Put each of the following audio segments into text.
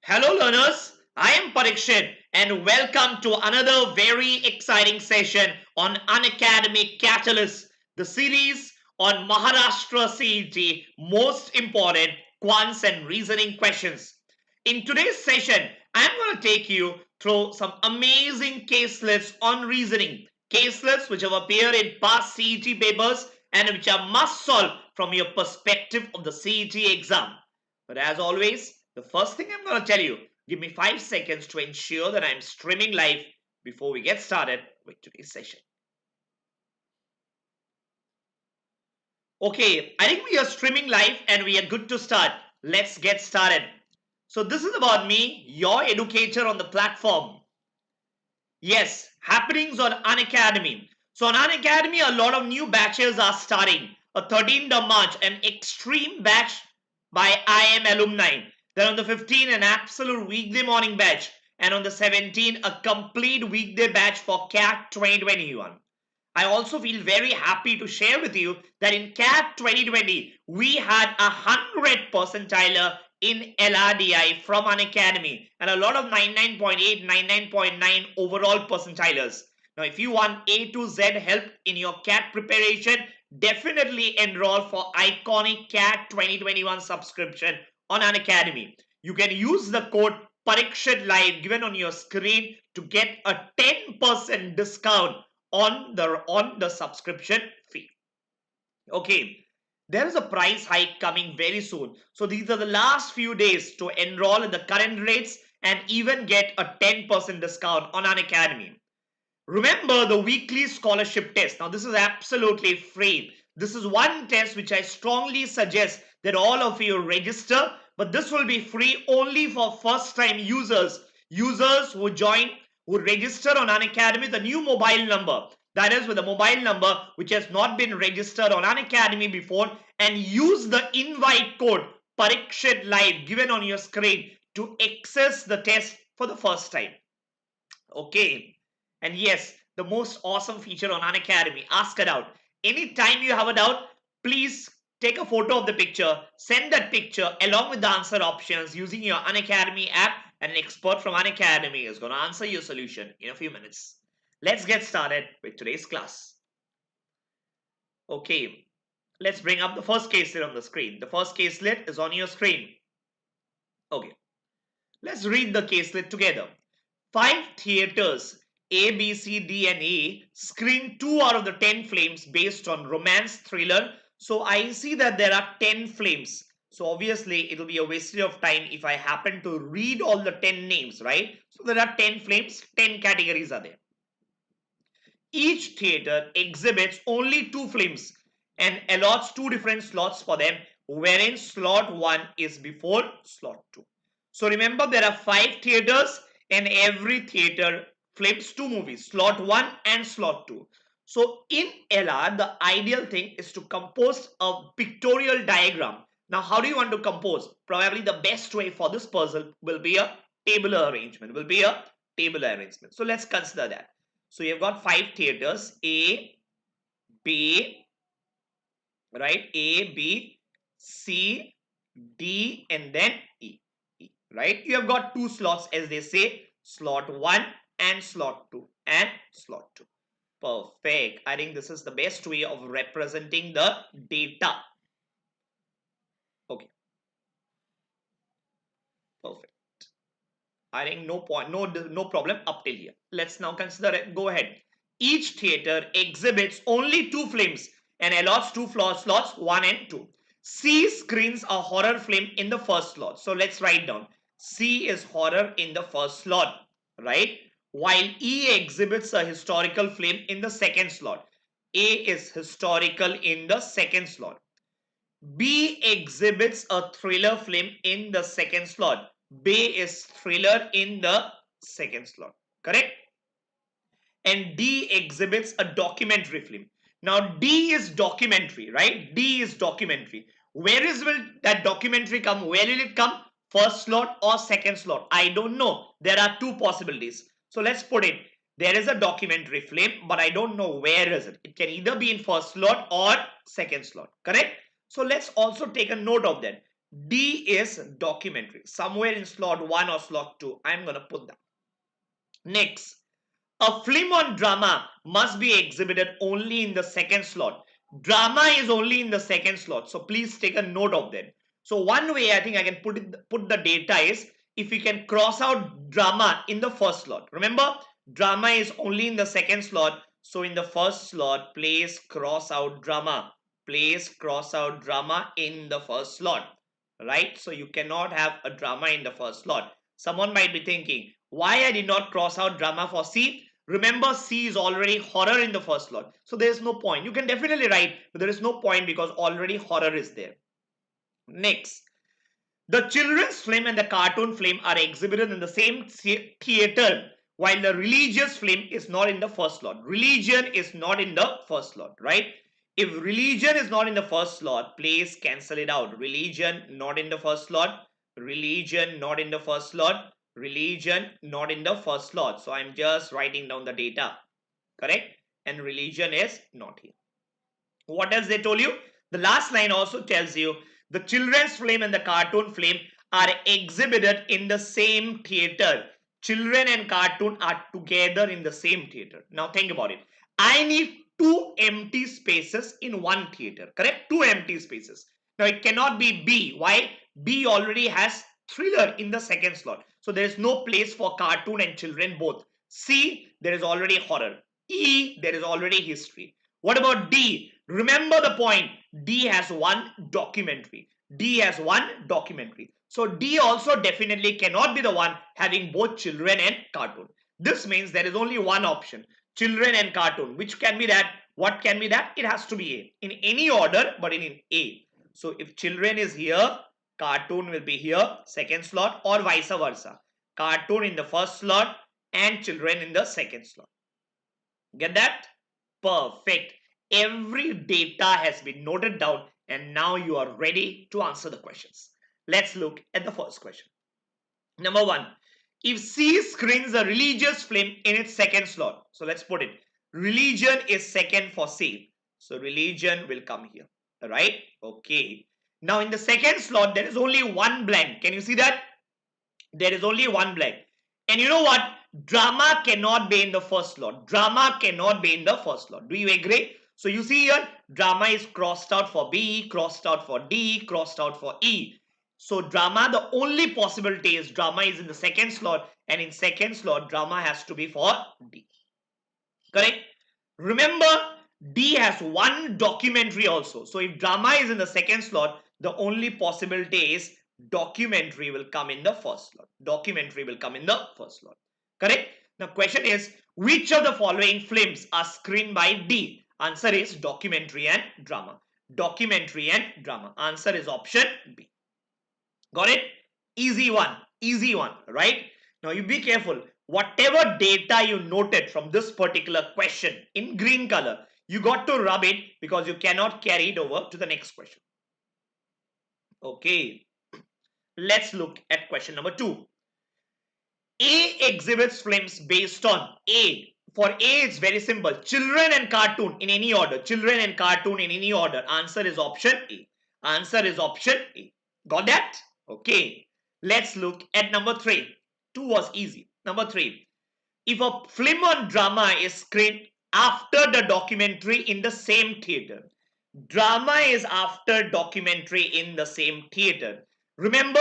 Hello learners, I am Parikshit and welcome to another very exciting session on Unacademy CAT-alyst, the series on Maharashtra CET most important quants and reasoning questions. In today's session, I am going to take you through some amazing case lists on reasoning. Case lists which have appeared in past CET papers and which are must solve from your perspective of the CET exam. But as always, the first thing I'm going to tell you, give me 5 seconds to ensure that I'm streaming live before we get started with today's session. Okay, I think we are streaming live and we are good to start. Let's get started. So this is about me, your educator on the platform. Yes, happenings on Unacademy. So on Unacademy, a lot of new batches are starting. A 13th of March, an extreme batch by IM alumni. Then on the 15th, an absolute weekday morning batch. And on the 17th, a complete weekday batch for CAT 2021. I also feel very happy to share with you that in CAT 2020, we had 100 percentiler in LRDI from Unacademy and a lot of 99.8, 99.9 overall percentilers. Now, if you want A to Z help in your CAT preparation, definitely enroll for iconic CAT 2021 subscription on Unacademy. You can use the code Parikshit Live given on your screen to get a 10% discount on the subscription fee. Okay, there is a price hike coming very soon. So these are the last few days to enroll in the current rates and even get a 10% discount on Unacademy. Remember the weekly scholarship test. Now this is absolutely free. This is one test which I strongly suggest that all of you register, but this will be free only for first time users. Users who register on Unacademy the new mobile number. That is with a mobile number which has not been registered on Unacademy before and use the invite code Parikshit Live given on your screen to access the test for the first time. Okay. And yes, the most awesome feature on Unacademy, ask a doubt. Anytime you have a doubt, please take a photo of the picture, send that picture along with the answer options using your Unacademy app, and an expert from Unacademy is going to answer your solution in a few minutes. Let's get started with today's class. Okay, let's bring up the first caselet on the screen. The first caselet is on your screen. Okay, let's read the caselet together. 5 theaters A, B, C, D and E screen 2 out of the 10 films based on romance thriller. So I see that there are 10 films. So obviously it will be a waste of time if I happen to read all the 10 names, right? So there are 10 films, 10 categories are there. Each theater exhibits only 2 films and allots 2 different slots for them, wherein slot 1 is before slot 2. So remember there are 5 theaters and every theater flips 2 movies, slot 1 and slot 2. So in LR, the ideal thing is to compose a pictorial diagram. Now, how do you want to compose? Probably the best way for this puzzle will be a tabular arrangement. So let's consider that. So you've got 5 theaters, A, B, right? A, B, C, D, and then E, right? You have got 2 slots as they say, slot 1 and slot 2 and slot 2. Perfect. I think this is the best way of representing the data. Okay. Perfect. I think no problem up till here. Let's now consider it. Go ahead. Each theater exhibits only 2 films and allots 2 slots, 1 and 2. C screens a horror film in the first slot. So let's write down. C is horror in the first slot, right? While E exhibits a historical film in the second slot. A is historical in the second slot. B exhibits a thriller film in the second slot. B is thriller in the second slot. Correct? And D exhibits a documentary film. Now D is documentary, right? D is documentary. Where will that documentary come? Where will it come? First slot or second slot? I don't know. There are 2 possibilities. So let's put it. There is a documentary film, but I don't know where is it. It can either be in first slot or second slot. Correct? So let's also take a note of that. D is documentary. Somewhere in slot 1 or slot 2. I'm going to put that. Next, a film on drama must be exhibited only in the second slot. Drama is only in the second slot. So please take a note of that. So one way I think I can put the data is if we can cross out drama in the first slot. Remember, drama is only in the second slot. So in the first slot, place cross out drama. Place cross out drama in the first slot. Right? So you cannot have a drama in the first slot. Someone might be thinking, why I did not cross out drama for C? Remember, C is already horror in the first slot. So there is no point. You can definitely write, but there is no point because already horror is there. Next, the children's film and the cartoon film are exhibited in the same theater, while the religious film is not in the first slot. Religion is not in the first slot, right? If religion is not in the first slot, please cancel it out. Religion not in the first slot. Religion not in the first slot. Religion not in the first slot. So I'm just writing down the data. Correct? And religion is not here. What else they told you? The last line also tells you the children's film and the cartoon film are exhibited in the same theater. Children and cartoon are together in the same theater. Now think about it. I need two empty spaces in one theater. Correct? Two empty spaces. Now it cannot be B. Why? B already has thriller in the second slot. So there is no place for cartoon and children both. C, there is already horror. E, there is already history. What about D? Remember the point. D has one documentary. D has one documentary. So D also definitely cannot be the one having both children and cartoon. This means there is only one option. Children and cartoon. Which can be that? What can be that? It has to be A. In any order, but in A. So if children is here, cartoon will be here, second slot, or vice versa. Cartoon in the first slot and children in the second slot. Get that? Perfect. Every data has been noted down and now you are ready to answer the questions. Let's look at the first question. Number 1. If C screens a religious film in its second slot. So let's put it. Religion is second for C. So religion will come here. Right? Okay. Now in the second slot, there is only one blank. Can you see that? There is only one blank. And you know what? Drama cannot be in the first slot. Drama cannot be in the first slot. Do you agree? So you see here, drama is crossed out for B, crossed out for D, crossed out for E. So drama, the only possibility is drama is in the second slot, and in second slot, drama has to be for D. Correct? Remember, D has one documentary also. So if drama is in the second slot, the only possibility is documentary will come in the first slot. Documentary will come in the first slot. Correct? Now question is, which of the following films are screened by D? Answer is documentary and drama. Documentary and drama. Answer is option B. Got it? Easy one. Easy one. Right? Now you be careful. Whatever data you noted from this particular question in green color, you got to rub it because you cannot carry it over to the next question. Okay. Let's look at question number 2. A exhibits films based on A. For A, it's very simple. Children and cartoon in any order. Children and cartoon in any order. Answer is option A. Answer is option A. Got that? Okay. Let's look at number 3. 2 was easy. Number 3. If a film on drama is screened after the documentary in the same theater. Drama is after documentary in the same theater. Remember,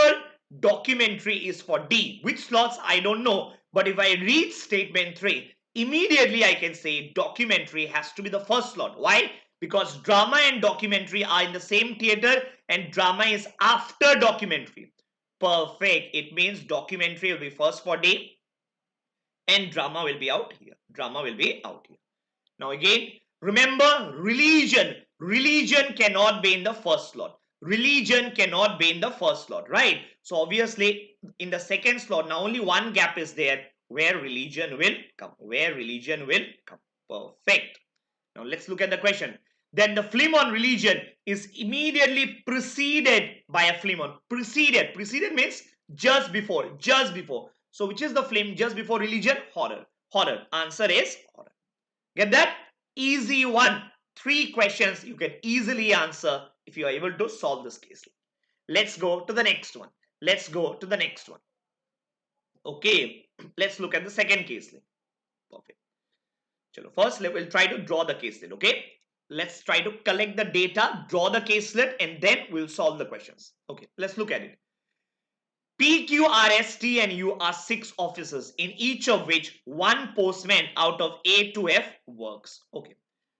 documentary is for D. Which slots? I don't know. But if I read statement 3, immediately I can say documentary has to be the first slot. Why? Because drama and documentary are in the same theater and drama is after documentary. Perfect. It means documentary will be first for D and drama will be out here. Drama will be out here. Now again, remember religion. Religion cannot be in the first slot. Religion cannot be in the first slot, right? So obviously in the second slot, now only one gap is there where religion will come. Where religion will come. Perfect. Now let's look at the question. Then the film on religion is immediately preceded by a film on preceded. Preceded means just before. Just before. So which is the film just before religion? Horror. Horror. Answer is horror. Get that? Easy one. 3 questions you can easily answer if you are able to solve this case. Let's go to the next one. Let's go to the next one. Okay, let's look at the second case. Perfect. Chalo, first we'll try to draw the caselet. Okay, let's try to collect the data, draw the caselet, and then we'll solve the questions. Okay, let's look at it. P, Q, R, S, T, and U are 6 offices, in each of which one postman out of A to F works. Okay.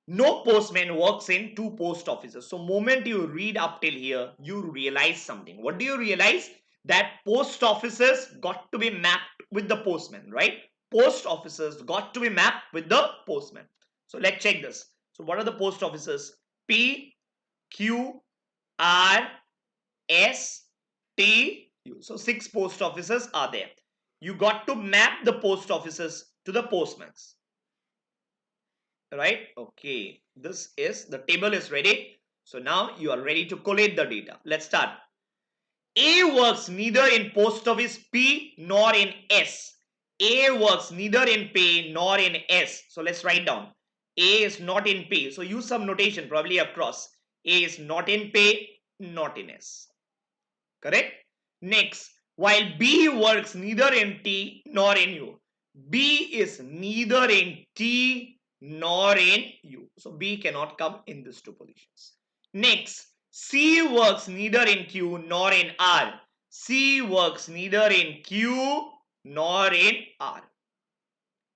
No postman works in 2 post offices. So moment you read up till here, you realize something. What do you realize? That post offices got to be mapped with the postman, right? Post offices got to be mapped with the postman. So let's check this. So what are the post offices? P, Q, R, S, T, U. So 6 post offices are there. You got to map the post offices to the postmans. Right? Okay. This is, the table is ready. So now you are ready to collate the data. Let's start. A works neither in post office P nor in S. A works neither in P nor in S. So let's write down. A is not in P. So use some notation probably across. A is not in P, not in S. Correct? Next, while B works neither in T nor in U. B is neither in T nor in U. So B cannot come in these 2 positions. Next, C works neither in Q nor in R. C works neither in Q nor in R.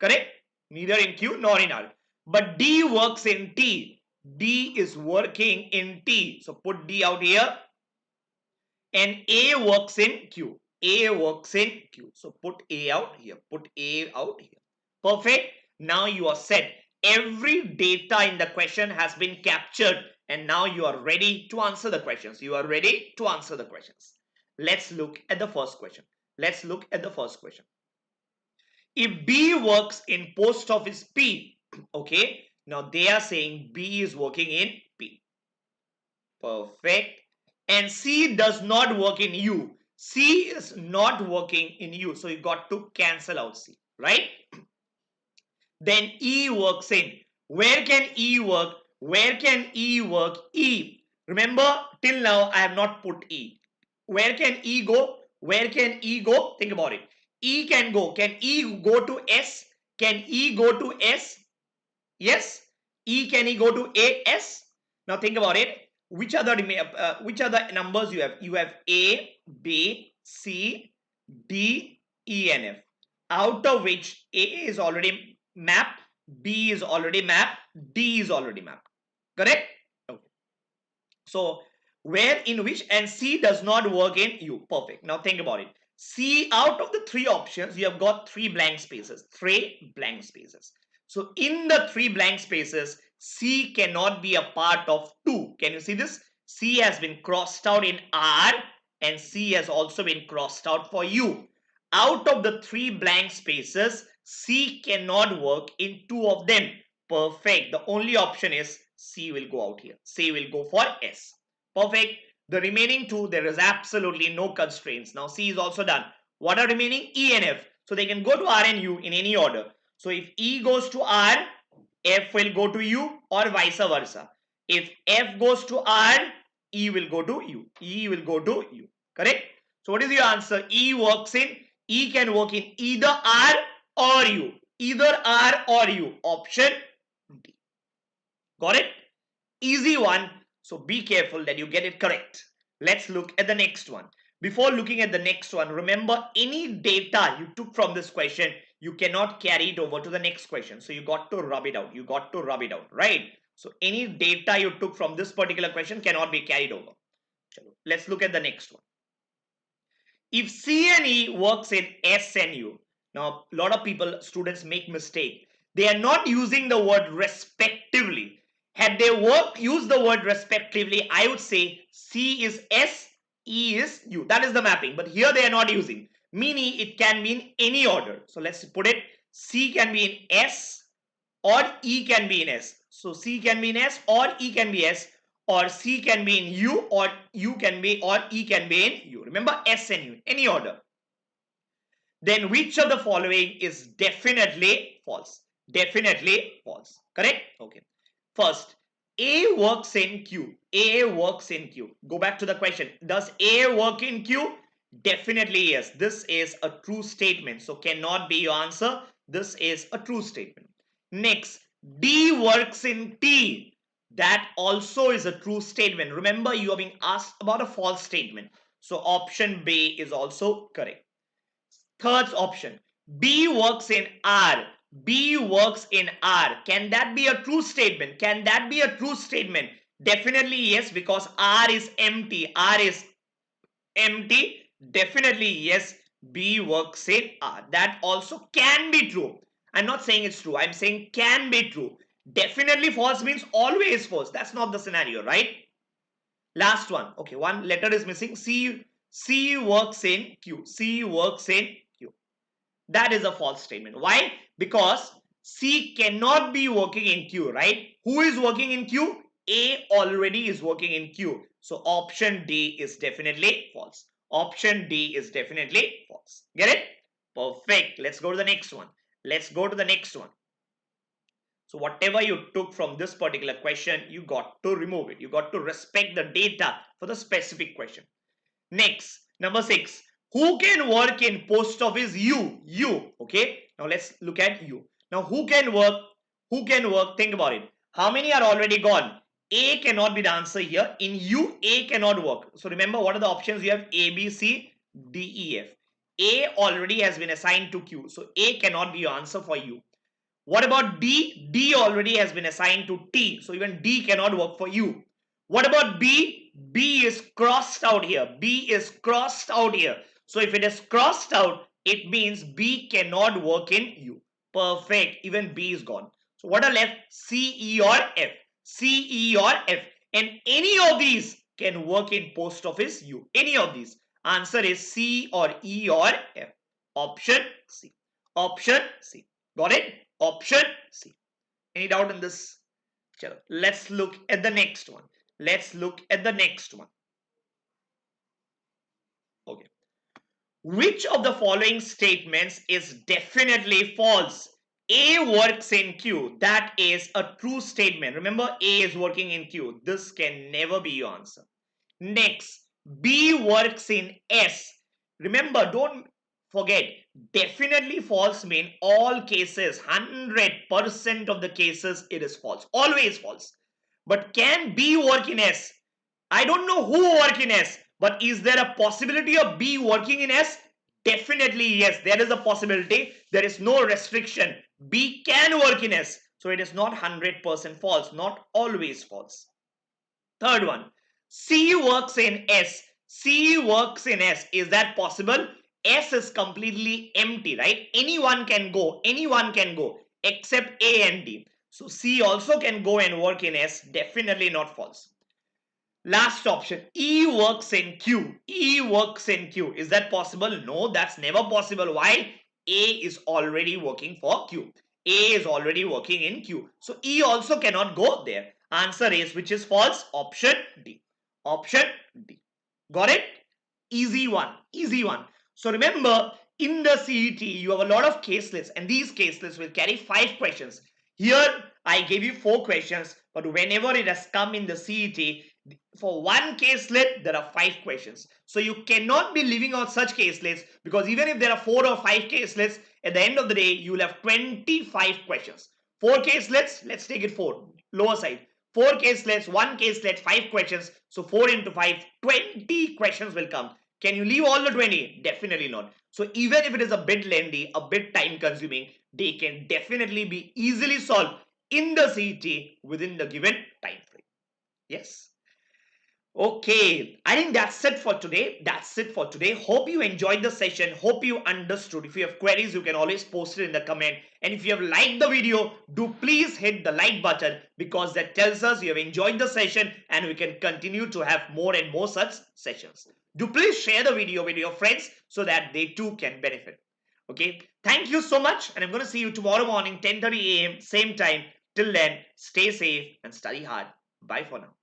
Correct? Neither in Q nor in R. But D works in T. D is working in T. So put D out here. And A works in Q. A works in Q. So put A out here. Put A out here. Perfect. Now you are set. Every data in the question has been captured. And now you are ready to answer the questions. You are ready to answer the questions. Let's look at the first question. Let's look at the first question. If B works in post office P, okay, now they are saying B is working in P. Perfect. And C does not work in U. C is not working in U. So you got to cancel out C, right? Then E works in. Where can E work? Where can E work? E. Remember, till now I have not put E. Where can E go? Where can E go? Think about it. E can go. Can E go to S? Can E go to S? Yes. E, can E go to A, S? Now think about it. Which are the numbers you have? You have A, B, C, D, E, and F. Out of which A is already mapped, B is already mapped, D is already mapped. Correct? Okay. So where, in which, and C does not work in U. Perfect. Now think about it. C, out of the 3 options, you have got 3 blank spaces. 3 blank spaces. So in the 3 blank spaces, C cannot be a part of 2. Can you see this? C has been crossed out in R and C has also been crossed out for U. Out of the 3 blank spaces, C cannot work in 2 of them. Perfect. The only option is C will go out here. C will go for S. Perfect. The remaining 2, there is absolutely no constraints. Now C is also done. What are remaining? E and F. So they can go to R and U in any order. So if E goes to R, F will go to U, or vice versa. If F goes to R, E will go to U. E will go to U. Correct? So what is your answer? E works in, E can work in either R or U. Either R or U. Option D. Got it? Easy one. So be careful that you get it correct. Let's look at the next one. Before looking at the next one, remember any data you took from this question, you cannot carry it over to the next question. So you got to rub it out. You got to rub it out, right? So any data you took from this particular question cannot be carried over. Let's look at the next one. If C and E works in S and U, now a lot of people, students make mistake. They are not using the word respectively. Had they used the word respectively, I would say C is S, E is U. That is the mapping. But here they are not using. Meaning it can be in any order. So let's put it. C can be in S or E can be in S. So C can be in S or E can be S, or C can be in U or U can be, or E can be in U. Remember S and U, any order. Then which of the following is definitely false? Definitely false. Correct? Okay. First, A works in Q. A works in Q. Go back to the question. Does A work in Q? Definitely yes. This is a true statement. So cannot be your answer. This is a true statement. Next, D works in T. That also is a true statement. Remember, you are being asked about a false statement. So option B is also correct. Third option, B works in R. B works in R. Can that be a true statement? Can that be a true statement? Definitely yes, because R is empty. R is empty. Definitely yes, B works in R. That also can be true. I'm not saying it's true. I'm saying can be true. Definitely false means always false. That's not the scenario, right? Last one. Okay, one letter is missing. C works in Q. C works in Q. That is a false statement. Why? Because C cannot be working in Q, right? Who is working in Q? A already is working in Q. So option D is definitely false. Option D is definitely false. Get it? Perfect. Let's go to the next one. Let's go to the next one. So whatever you took from this particular question, you got to remove it. You got to respect the data for the specific question. Next, number 6. Who can work in post office? You. Okay. Now let's look at you. Now who can work? Who can work? Think about it. How many are already gone? A cannot be the answer here. In you, A cannot work. So remember, what are the options? You have A, B, C, D, E, F. A already has been assigned to Q. So A cannot be your answer for you. What about D? D already has been assigned to T. So even D cannot work for you. What about B? B is crossed out here. B is crossed out here. So if it is crossed out, it means B cannot work in U. Perfect. Even B is gone. So what are left? C, E or F. C, E or F. And any of these can work in post office U. Any of these. Answer is C or E or F. Option C. Option C. Got it? Option C. Any doubt in this? Chalo. Let's look at the next one. Let's look at the next one. Okay. Which of the following statements is definitely false? A works in Q. That is a true statement. Remember, A is working in Q. This can never be your answer. Next, B works in S. Remember, don't forget, definitely false mean all cases, 100% of the cases it is false. Always false. But can B work in S? I don't know who work in S, but is there a possibility of B working in S? Definitely yes, there is a possibility. There is no restriction. B can work in S. So it is not 100% false, not always false. Third one, C works in S. C works in S. Is that possible? S is completely empty, right? Anyone can go. Anyone can go except A and D. So C also can go and work in S. Definitely not false. Last option, E works in Q. E works in Q. Is that possible? No, that's never possible. Why? A is already working for Q. A is already working in Q. So E also cannot go there. Answer is, which is false? Option D. Option D. Got it? Easy one. Easy one. So remember, in the CET, you have a lot of case lists, and these case lists will carry 5 questions. Here, I gave you 4 questions, but whenever it has come in the CET, for one case list, there are 5 questions. So you cannot be leaving out such case lists, because even if there are 4 or 5 case lists, at the end of the day, you will have 25 questions. 4 case lists, let's take it 4, lower side. 4 case lists, 1 case list, 5 questions. So 4 into 5, 20 questions will come. Can you leave all the 20? Definitely not. So even if it is a bit lengthy, a bit time consuming, they can definitely be easily solved in the CET within the given time frame. Yes. Okay, I think that's it for today. That's it for today. Hope you enjoyed the session. Hope you understood. If you have queries, you can always post it in the comment. And if you have liked the video, do please hit the like button, because that tells us you have enjoyed the session and we can continue to have more and more such sessions. Do please share the video with your friends so that they too can benefit. Okay, thank you so much, and I'm going to see you tomorrow morning 10:30 a.m. same time. Till then, stay safe and study hard. Bye for now.